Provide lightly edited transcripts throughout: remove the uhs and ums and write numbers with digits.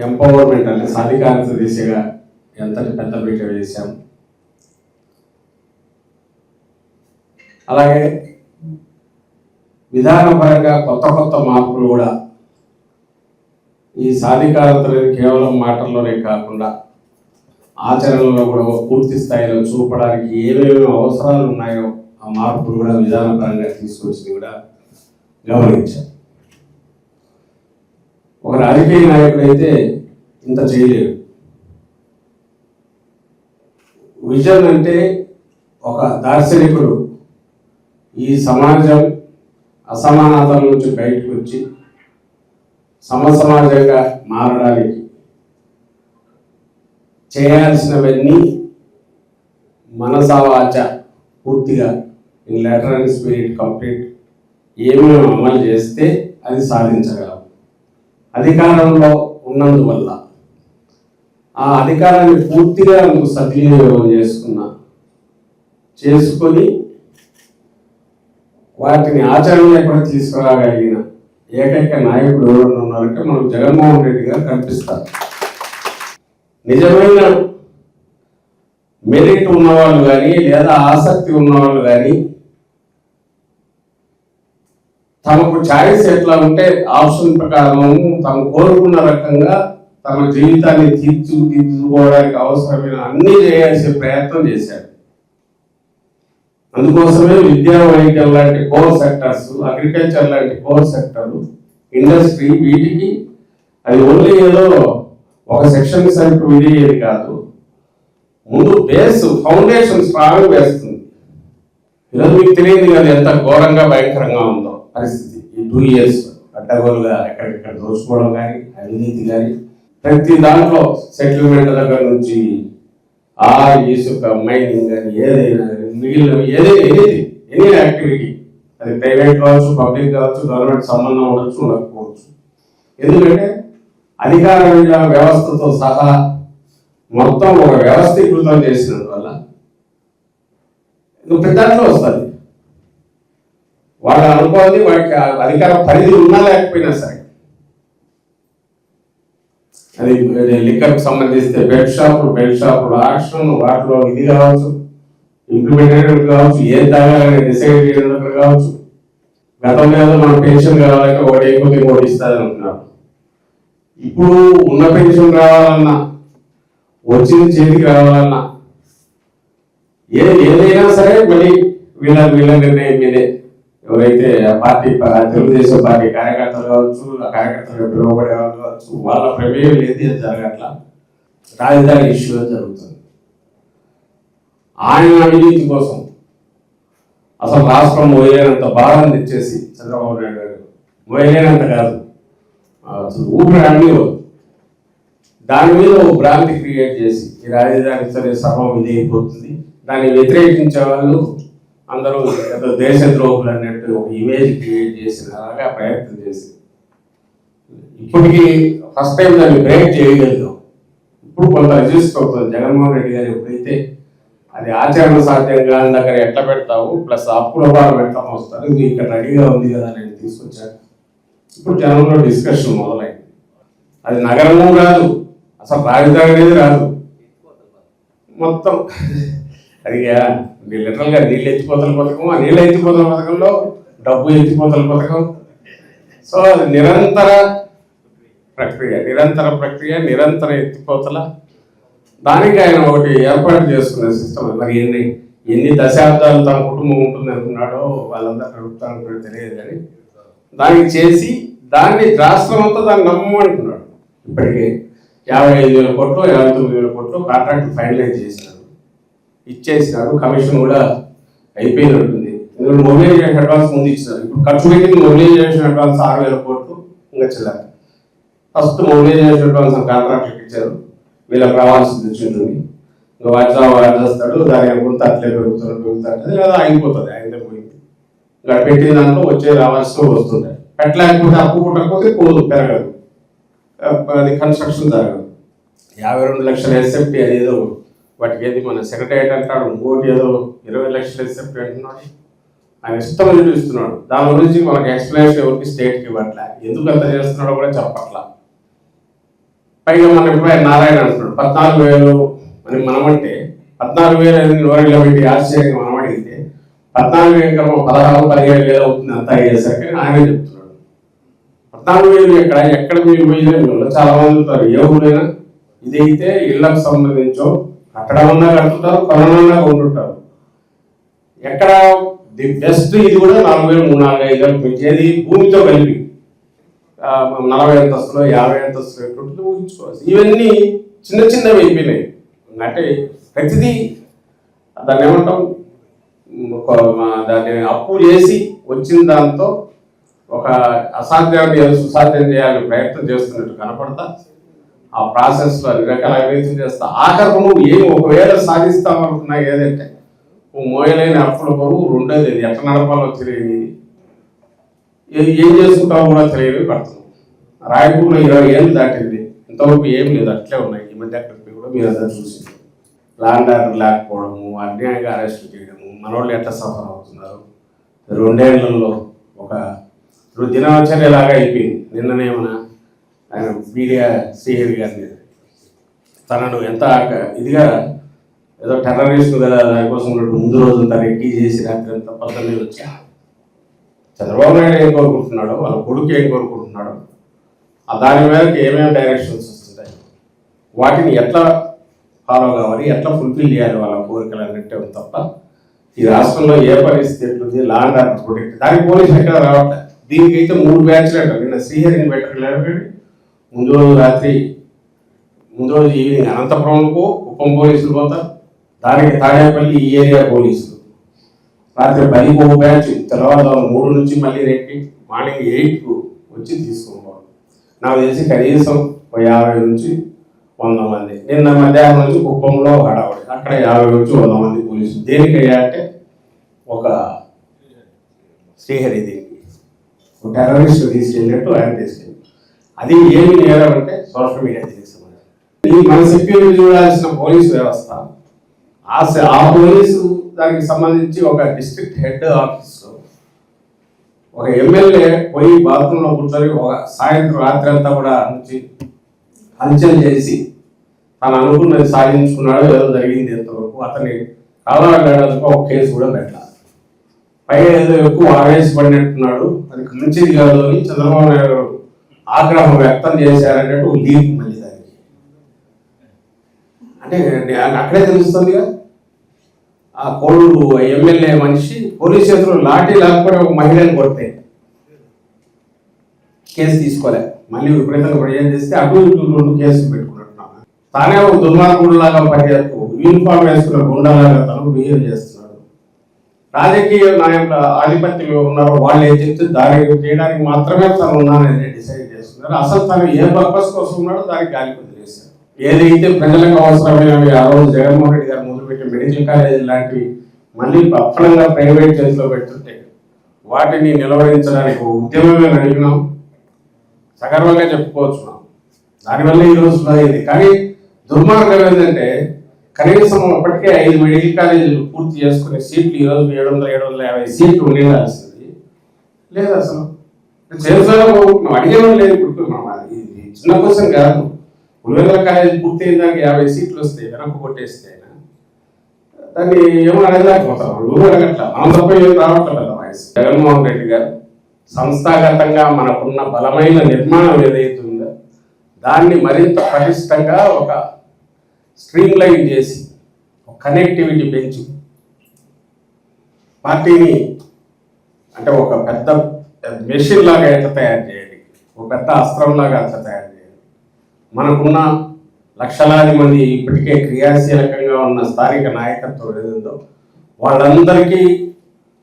Empowerment అంటే సాధికారత దిశగా ఎంతటి పెద్ద పీట వేశాం. అలాగే విధానపరంగా కొత్త కొత్త మార్పులు కూడా ఈ సాధికారతని కేవలం మాటల్లోనే కాకుండా ఆచరణలో కూడా పూర్తి స్థాయిలో చూపడానికి ఏమేమి అవసరాలు ఉన్నాయో ఆ మార్పులు కూడా విధానపరంగా తీసుకొచ్చి కూడా గమనించాం. ఒక రాజకీయ నాయకుడు అయితే ఇంత చేయలేడు. విజన్ అంటే ఒక దార్శనికుడు ఈ సమాజం అసమానతల నుంచి బయటకు వచ్చి సమసమాజంగా మారడానికి చేయాల్సినవన్నీ మనసావాచ పూర్తిగా in letter and spirit complete ఏమేమి అమలు చేస్తే అది సాధించగలం. అధికారంలో ఉన్నందువల్ల ఆ అధికారాన్ని పూర్తిగా అందుకు సద్వినియోగం చేసుకొని వాటిని ఆచరణలో కూడా తీసుకురాగలిగిన ఏకైక నాయకుడు ఎవరు ఉన్నారంటే మనకు జగన్మోహన్ రెడ్డి గారు కనిపిస్తారు. నిజమైన మెరిట్ ఉన్నవాళ్ళు కానీ లేదా ఆసక్తి ఉన్నవాళ్ళు కానీ తమకు ఛాయిస్ ఎట్లా ఉంటే ఆప్షన్ ప్రకారం తమ కోరుకున్న రకంగా తమ జీవితాన్ని తీర్చుకోవడానికి అవసరమైన అన్ని చేయాల్సిన ప్రయత్నం చేశారు. అందుకోసమే విద్యా వైద్యం లాంటి కోర్ సెక్టర్స్, అగ్రికల్చర్ లాంటి కోర్ సెక్టర్లు, ఇండస్ట్రీ, వీటికి అది ఓన్లీ ఏదో ఒక సెక్షన్ సైపు విడియేది కాదు, ముందు బేస్ ఫౌండేషన్ స్ట్రాంగ్ వేస్తుంది. ఈరోజు మీకు తెలియదు కదా ఎంత ఘోరంగా భయంకరంగా ఉందో పరిస్థితి. ఈ 2 years అడ్డగోలుగా ఎక్కడిక్కడ దోచుకోవడం కానీ, అవినీతి కానీ, ప్రతి దాంట్లో సెటిల్మెంట్ దగ్గర నుంచి ఇసుక మైనింగ్ కానీ ఏదైనా మిగిలిన ఎనీ యాక్టివిటీ, అది ప్రైవేట్ కావచ్చు, పబ్లిక్ కావచ్చు, గవర్నమెంట్ సంబంధం ఉండొచ్చు, ఉండకపోవచ్చు. ఎందుకంటే అధికార వ్యవస్థతో సహా మొత్తం ఒక వ్యవస్థీకృతం చేసినందువల్ల పెద్దలో వస్తుంది. వాళ్ళు అనుకోవాలి వాడికి అధికార పరిధి ఉన్నా లేకపోయినా సరే. అది లిక్కర్కి సంబంధిస్తే బెల్ట్ షాపులు ఆక్షన్, వాటిలో ఇది కావచ్చు, ఇంప్లిమెంటేషన్ కావచ్చు, ఏం తాగాలని డిసైడ్ చేయడం కావచ్చు. గతంలో ఏదో మనం పెన్షన్ కావాలంటే ఒకటి అయిపోతే ఇంకోటి ఇస్తుందని అంటున్నారు. ఇప్పుడు ఉన్న పెన్షన్ రావాలన్నా, వచ్చిన చేతికి రావాలన్నా, ఏదైనా సరే మళ్ళీ వీళ్ళ నిర్ణయం మీదే. ఎవరైతే పార్టీ తెలుగుదేశం పార్టీ కార్యకర్తలు కావచ్చు, ఆ కార్యకర్తలు పిలువబడే వాళ్ళు కావచ్చు, వాళ్ళ ప్రమేయం లేదు, జరగట్లా. రాజధాని ఇష్యూ జరుగుతుంది. ఆయన అవినీతి కోసం అసలు రాష్ట్రం మోయలేనంత భారాన్ని తెచ్చేసి చంద్రబాబు నాయుడు గారు, మోయలేనంత కాదు అసలు ఊపిరి అన్నీ దాని మీద ఒక భ్రాంతి క్రియేట్ చేసి ఈ రాజధాని సర్వం ఇది అయిపోతుంది, దాన్ని వ్యతిరేకించే వాళ్ళు అందరూ ఏదో దేశద్రోహులు అన్నట్టు ఒక ఇమేజ్ క్రియేట్ చేసిన అలాగా ప్రయత్నం చేసి ఇప్పటికీ ఫస్ట్ టైం దాన్ని బ్రేక్ చేయగలిగాం. ఇప్పుడు కొంత రిజిస్టర్ అవుతుంది. జగన్మోహన్ రెడ్డి గారు ఎప్పుడైతే అది ఆచరణ సాధ్యంగా దగ్గర ఎట్లా పెడతావు, ప్లస్ అప్పుల భారం ఎట్లా వస్తారు, ఇది ఇక్కడ రెడీగా ఉంది కదా నేను తీసుకొచ్చాను. ఇప్పుడు జనంలో డిస్కషన్ మొదలైంది. అది నగరము రాదు, అసలు రాజధాని అనేది రాదు, మొత్తం అది లిటరల్గా నీళ్ళు ఎత్తిపోతల పథకం, ఆ నీళ్ళ ఎత్తిపోతల పథకంలో డబ్బు ఎత్తిపోతల పథకం. సో అది నిరంతర ప్రక్రియ, నిరంతర ఎత్తిపోతల. దానికి ఆయన ఒకటి ఏర్పాటు చేసుకునే సిస్టమ్. మరి ఎన్ని దశాబ్దాలు తన కుటుంబం ఉంటుంది అనుకున్నాడో వాళ్ళందరూ అడుగుతాను తెలియదు, కానీ దానికి చేసి దాన్ని రాష్ట్రం అంతా దాన్ని నమ్మమంటున్నాడు. ఇప్పటికే 55,000 కోట్లు 59,000 కోట్లు కాంట్రాక్ట్ ఫైనలైజ్ చేసినాడు, ఇచ్చేసినాడు. కమిషన్ కూడా అయిపోయినట్టుంది. ఎందుకంటే మొబిలైజేషన్ అడ్వాన్స్ ముందు ఇచ్చినారు. ఇప్పుడు ఖర్చు పెట్టింది మొబిలైజేషన్ అడ్వాన్స్ 6,000 కోట్లు ఇంకా చెల్లాలి. ఫస్ట్ మొబిలైజేషన్ అడ్వాన్స్ కాంట్రాక్ట్ ఇచ్చారు, వీళ్ళకి రావాల్సింది వచ్చింటుంది. ఇంకా వాడు చేస్తాడు, దాని కొంత అట్లే పెరుగుతుంది లేదా ఆగిపోతుంది, ఆయనదే పోయింది. ఇంకా పెట్టిన దాంట్లో రావాల్సిన వస్తుంటాయి. పెట్టలేకపోతే అప్పు పుట్టకపోతే పోదు, పెరగదు, అది కన్స్ట్రక్షన్ జరగదు. 52 లక్షల ఎస్ఎఫ్టీ అదేదో వాటికి ఏది మన సెక్రటరియట్ అంటాడు, ఇంకోటి ఏదో 20 లక్షల ఎస్ఎఫ్టీ అంటున్నాడు. ఆయన ఇష్టం చూపిస్తున్నాడు. దాని గురించి మనకు ఎక్స్ప్లెనేషన్ ఎవరికి స్టేట్కి ఇవ్వట్లే, ఎందుకు అంత చేస్తున్నాడో కూడా చెప్పట్లా. పైగా మన ఇప్పుడు ఆయన నారాయణ అంటున్నాడు 14,000 అని మనమంటే 14,000 అని నోరిలో పెట్టి ఆశ్చర్యంగా మనం అడిగితే 14,000 కన్నా 16,000-17,000 అవుతుంది అంతా అయ్యేసరికి ఆయనే చెప్తున్నాడు. 14,000 ఎక్కడ మీరు పోయినా చాలా మంది ఉంటారు. ఏ ఊరైనా ఇదైతే ఇళ్లకు సంబంధించో కట్టడమన్నా కట్టుతారు, కొనమన్నా కొంటుంటారు. ఎక్కడ ది బెస్ట్ ఇది కూడా 4,000, 3,000, 5,000 భూమితో కలిపి 40 అంతస్తులు 50 అంతస్తులు ఎటువంటి ఊహించుకోవచ్చు. ఇవన్నీ చిన్న చిన్నవి అయిపోయినాయి. అంటే ప్రతిదీ దాన్ని ఏమంటాం, దాన్ని అప్పు చేసి వచ్చిన దాంతో ఒక అసాధ్యాన్ని సుసాధ్యం చేయాలని ప్రయత్నం చేస్తున్నట్టు కనపడతా ఆ ప్రాసెస్లో అన్ని రకాల అవినీతి చేస్తా. ఆఖరకు నువ్వు ఏమి ఒకవేళ సాధిస్తామనుకున్నా ఏదంటే మోయలేని అప్పుల బరువు, రెండోది ఎట్లా నడపాలో తెలియదు, ఏం చేసుకుంటామో కూడా తెలియదు పడుతున్నాం. రాయపూర్లో 20 ఏళ్ళు దాటింది, ఇంతవరకు ఏం లేదు, అట్లే ఉన్నాయి. ఈ మధ్య అక్కడికి కూడా మీరు అందరూ చూసి ల్యాండ్ ఆర్డర్ లేకపోవడము, అన్యాయంగా అరెస్ట్ చేయడము, మనోళ్ళు ఎట్లా సఫర్ అవుతున్నారు. 2 ఏళ్లలో ఒక దినచర్యలాగా అయిపోయింది. నిన్ననేమన్నా ఆయన మీడియా శ్రీహరి గారిని తనను ఎంత ఇదిగా ఏదో టెర్రరిస్ట్ కదా దానికోసం ముందు రోజు తను ఎక్కి చేసి రాత్రి అంతా పద్ధతి వచ్చా. చంద్రబాబు నాయుడు ఏం కోరుకుంటున్నాడో, వాళ్ళ కొడుకు ఏం కోరుకుంటున్నాడో, దాని మేరకు ఏమేమి డైరెక్షన్స్ వస్తుంటాయి, వాటిని ఎట్లా ఫాలో కావాలి, ఎట్లా ఫుల్ఫిల్ చేయాలి వాళ్ళ కోరికలు అన్నట్టే ఉంది తప్ప ఈ రాష్ట్రంలో ఏ పరిస్థితి ఎట్లుంది, లాండ్ ఆర్డర్ ప్రొటెక్ట్ దానికి పోలీసులు ఎక్కడ రావట్లేదు. దీనికైతే 3 బ్యాచ్లు అంటారు. నిన్న శ్రీహరిని పెట్టలేదు, ముందు రోజు రాత్రి, ముందు రోజు ఈవినింగ్ అనంతపురంకు కుప్పం పోలీసులు పోతారు, దానికి తాడేపల్లి ఈ ఏరియా పోలీసులు రాత్రి 10 బ్యాచ్, తర్వాత 3 నుంచి మళ్ళీ రేపు మార్నింగ్ 8కు వచ్చి తీసుకుంటారు. నాకు తెలిసి కనీసం 50 నుంచి 100 మంది. నిన్న మధ్యాహ్నం నుంచి కుప్పంలో హడావుడి, అక్కడ 50 నుంచి 100 మంది పోలీసులు. దేనికయ్యా అంటే ఒక శ్రీహరి దీనికి టెర్రరిస్ట్ తీసుకెళ్ళినట్టు ఆయన తీసుకెళ్ళి, అది ఏమి నేరం అంటే సోషల్ మీడియా తీసుకున్నారు. ఈ మన సెక్యూరిటీ చూడాల్సిన పోలీసు వ్యవస్థ, ఆ పోలీసు దానికి సంబంధించి ఒక డిస్ట్రిక్ట్ హెడ్ ఆఫీస్లో ఒక ఎమ్మెల్యే పోయి బాత్రూంలో కూర్చొని ఒక సాయంత్రం రాత్రి అంతా కూడా నుంచి హల్చల్ చేసి తను అనుకున్నది సాధించుకున్నాడు, ఏదో జరిగింది ఎంతవరకు అతన్ని కావాలనేందుకు ఒక కేసు కూడా పెట్టాలి. పైగా ఏదో ఎక్కువ ఆవేశపడినట్టున్నాడు, అది మంచిది కాదు అని చంద్రబాబు నాయుడు ఆగ్రహం వ్యక్తం చేశారన్నట్టు లీవ్ మళ్ళీ దానికి. అంటే అక్కడే తెలుస్తుందిగా ఆ కోళ్ళు ఎమ్మెల్యే మనిషి పోలీస్ చేతులు లాఠీ లేకపోతే ఒక మహిళను కొడితే కేసు తీసుకోలే, మళ్ళీ విపరీతంగా ప్రయోజనం చేస్తే అటు ఇటు 2 కేసులు పెట్టుకున్నట్టున్నాను. తానే ఒక దుర్మార్గుడు లాగా పనిచేస్తూ యూనిఫామ్ వేసుకున్న గుండాలాగా తను బిహేవ్ చేస్తున్నాడు. రాజకీయ నాయకుల ఆధిపత్యం ఉన్నారో వాళ్ళు ఏం చెప్తే దానికి చేయడానికి మాత్రమే తను ఉన్నానని డిసైడ్ చేస్తున్నారు. అసలు తను ఏ పర్పస్ కోసం ఉన్నాడో దానికి గాలి వదిలేశారు. ఏదైతే ప్రజలకు అవసరమైనవి ఆ రోజు జగన్మోహన్ రెడ్డి గారు మొదలుపెట్టిన మెడికల్ కాలేజీ లాంటివి మళ్ళీ అప్పలంగా ప్రైవేట్ చేతిలో పెడుతుంటే వాటిని నిలవరించడానికి ఉద్యమమే నడిపినాం, సగర్వంగా చెప్పుకోవచ్చు. దానివల్ల ఈ రోజు అయింది. కానీ దుర్మార్గం ఏంటంటే కనీసం అప్పటికే 5 మెడికల్ కాలేజీలు పూర్తి చేసుకునే సీట్లు ఈరోజు 700-750 సీట్లు ఉండాల్సింది లేదు. అసలు చేసాలో అడిగేవాళ్ళు లేదు. ఇప్పుడు ఇది చిన్న క్వశ్చన్ కాదు. పులివెందుల కాలేజీ పూర్తి అయిన దానికి 50 సీట్లు వస్తాయి, వెనక్కు కొట్టేస్తే దాన్ని ఏమో అడగలేకపోతాం. ఊరు అడగట్లా, మనం తప్ప ఏం రావట్లేదు. వాయిస్ జగన్మోహన్ రెడ్డి గారు సంస్థాగతంగా మనకున్న బలమైన నిర్మాణం ఏదైతే ఉందో దాన్ని మరింత పటిష్టంగా ఒక స్ట్రీమ్ లైన్ చేసి కనెక్టివిటీ పెంచి పార్టీని అంటే ఒక పెద్ద మెషిన్ లాగా ఎట్లా తయారు చేయాలి, ఒక పెద్ద అస్త్రం లాగా ఎట్లా తయారు చేయాలి. మనకున్న లక్షలాది మంది ఇప్పటికే క్రియాశీలకంగా ఉన్న స్థానిక నాయకత్వం ఏదో వాళ్ళందరికీ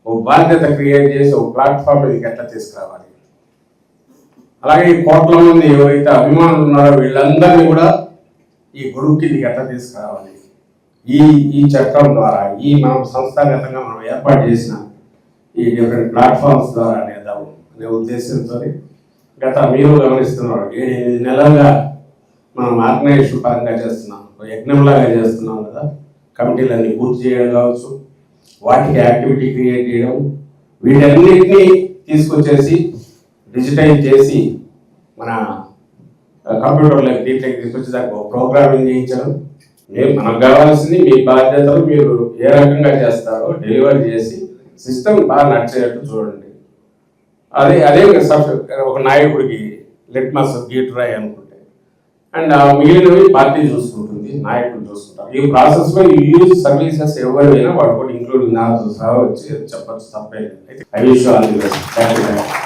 ఒక బాధ్యత క్రియేట్ చేసి ఒక ప్లాట్ఫామ్ ఇది ఎట్లా తీసుకురావాలి. అలాగే ఈ కోట్ల మంది ఎవరైతే అభిమానులు ఉన్నారో వీళ్ళందరినీ కూడా ఈ గ్రూప్కి ఇది ఎట్లా తీసుకురావాలి. ఈ చట్టం ద్వారా ఈ మనం సంస్థాగతంగా మనం ఏర్పాటు చేసిన ఈ డిఫరెంట్ ప్లాట్ఫామ్స్ ద్వారా నేదాం అనే ఉద్దేశంతో గత మీరు గమనిస్తున్నారు 7-8 నెలలుగా మనం ఆర్గనైజేషన్ పరంగా చేస్తున్నాం, యజ్ఞంలాగా చేస్తున్నాం కదా. కమిటీలన్నీ పూర్తి చేయడం కావచ్చు, వాటికి యాక్టివిటీ క్రియేట్ చేయడం, వీటన్నిటినీ తీసుకొచ్చేసి డిజిటైజ్ చేసి మన కంప్యూటర్లోకి దీంట్లోకి తీసుకొచ్చి దానికి ప్రోగ్రామింగ్ చేయించడం. మనకు కావాల్సింది మీ బాధ్యతలు మీరు ఏ రకంగా చేస్తారో డెలివరీ చేసి సిస్టమ్ బాగా నడిచేటట్టు చూడండి. అదే ఒక నాయకుడికి లిట్మస్ గీటురాయి అనుకుంటే, అండ్ మిగిలినవి పార్టీ చూసుకుంటుంది, నాయకులు చూసుకుంటారు. ఈ ప్రాసెస్లో ఈ యూజ్ సర్వీసెస్ ఎవరైనా వాడు కూడా ఇంక్లూడింగ్ నాకు సహా వచ్చి చెప్పచ్చు, తప్పేది. I wish all the best. Thank you.